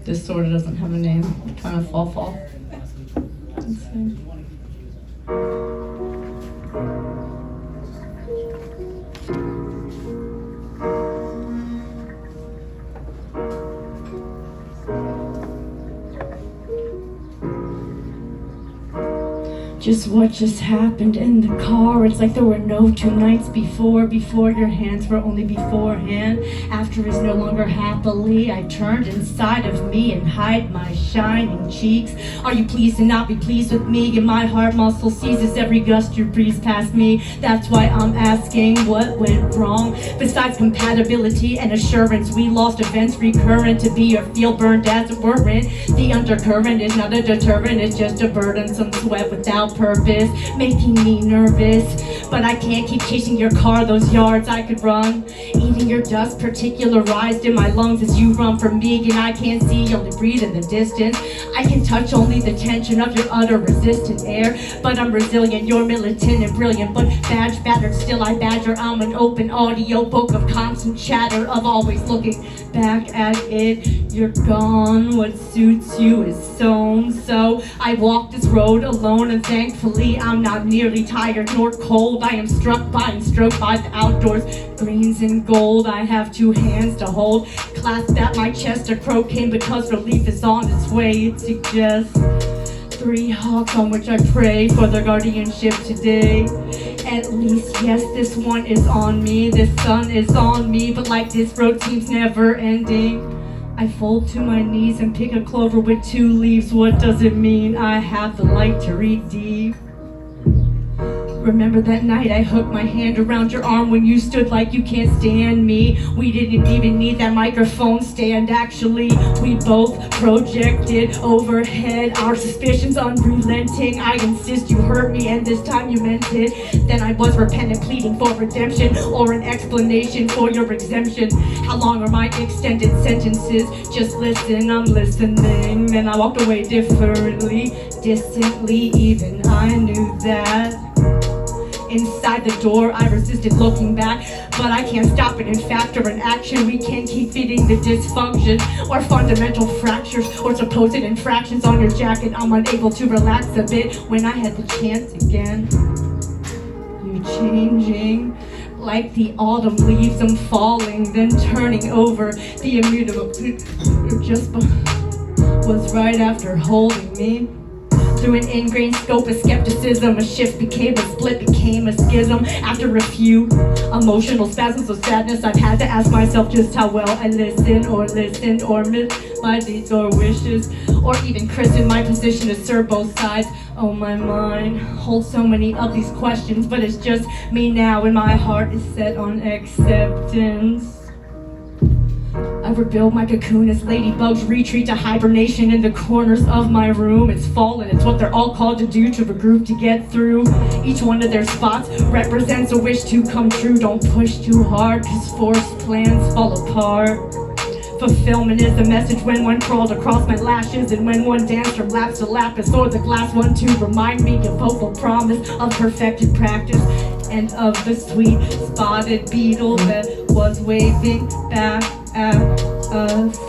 This sort of doesn't have a name. Kind of fall. Let's see. Just what just happened in the car. It's like there were no two nights before your hands were only beforehand. After is no longer happily, I turned inside of me and hide my shining cheeks. Are you pleased to not be pleased with me? And my heart muscle seizes every gust you breeze past me. That's why I'm asking what went wrong. Besides compatibility and assurance, we lost events recurrent to be or feel burned as it weren't. The undercurrent is not a deterrent, it's just a burdensome sweat without purpose, making me nervous. But I can't keep chasing your car those yards I could run, eating your dust particularized in my lungs as you run from me. And I can't see, only breathe in the distance. I can touch only the tension of your utter resistant air. But I'm resilient, you're militant and brilliant, but badge battered still I badger. I'm an open audio book of constant chatter, of always looking back at it. You're gone, what suits you is sown. So I walk this road alone, and thankfully I'm not nearly tired nor cold. I am struck by and stroked by the outdoors, greens and gold. I have two hands to hold, clasped at my chest, a croaking because relief is on its way. It suggests three hawks on which I pray for their guardianship today. At least, yes, this one is on me, this sun is on me, but like this road seems never ending. I fold to my knees and pick a clover with two leaves. What does it mean? I have the light to read deep. Remember that night I hooked my hand around your arm when you stood like you can't stand me. We didn't even need that microphone stand, actually. We both projected overhead, our suspicions unrelenting. I insist you hurt me and this time you meant it. Then I was repentant, pleading for redemption or an explanation for your exemption. How long are my extended sentences? Just listen, I'm listening. Then I walked away differently, distantly, even I knew that. Inside the door, I resisted looking back, but I can't stop it in fact or in action. We can't keep feeding the dysfunction or fundamental fractures or supposed infractions on your jacket. I'm unable to relax a bit when I had the chance again. You changing like the autumn leaves, I'm falling, then turning over. The immutable just was right after holding me. Through an ingrained scope of skepticism, a shift became a split, became a schism. After a few emotional spasms of sadness, I've had to ask myself just how well I listened or missed my deeds or wishes, or even christened my position to serve both sides. Oh, my mind holds so many of these questions, but it's just me now, and my heart is set on acceptance. I rebuild my cocoon as ladybugs retreat to hibernation in the corners of my room. It's fallen, it's what they're all called to do, to regroup, to get through. Each one of their spots represents a wish to come true. Don't push too hard, cause forced plans fall apart. Fulfillment is the message when one crawled across my lashes, and when one danced from lapse to lapis, or the glass one to remind me of hopeful promise of perfected practice, and of the sweet spotted beetle that was waving back at us.